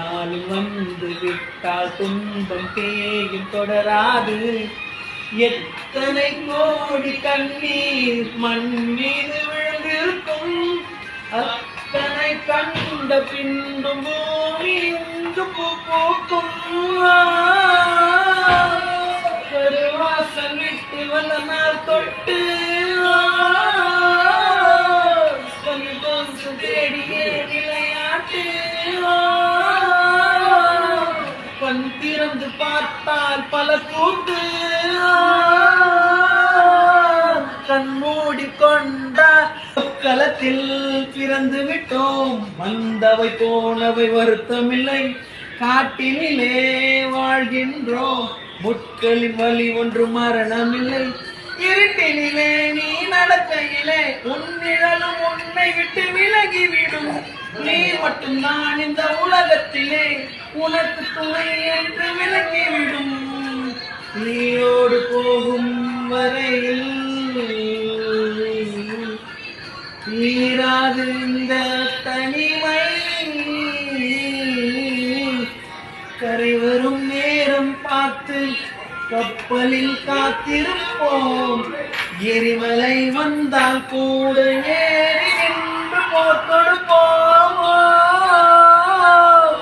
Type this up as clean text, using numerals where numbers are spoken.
நாளில் வந்து விட்டால் துன்பம் தேயும் தொடராது. எத்தனை கோடி கண்ணீர் மண் மீது விழுந்திருக்கும், அத்தனை கண்ட பின்னும் பூமி உண்டு பூக்கும். கருவாசல் விட்டு வந்த நாள் தொட்டு தேடியே விளையாட்டு. கண் திறந்து பார்த்தால் பல கூத்து, கண் மூடி கொண்டால் களத்தில் பிறந்து விட்டோம். வந்தவை போனவை வருத்தமில்லை, காட்டினிலே வாழ்கின்றோம். முட்களின் வலி ஒன்று மரணமில்லை, இருட்டினிலே நீ நடக்கையிலே உன் நிழலும் உன்னை விட்டு விலகிவிடும். நீ மட்டும் நான் இந்த உலகத்திலே உனக்கு துணை என்று விலகிவிடும். நீயோடு போகும் வரையில் தீராது இந்த தனிமை. கரை வரும் நேரம் பார்த்து கப்பலில் காத்திருப்போம். எரிமலை வந்தால் கூட ஏறி நின்று போர் கொடுப்போம்.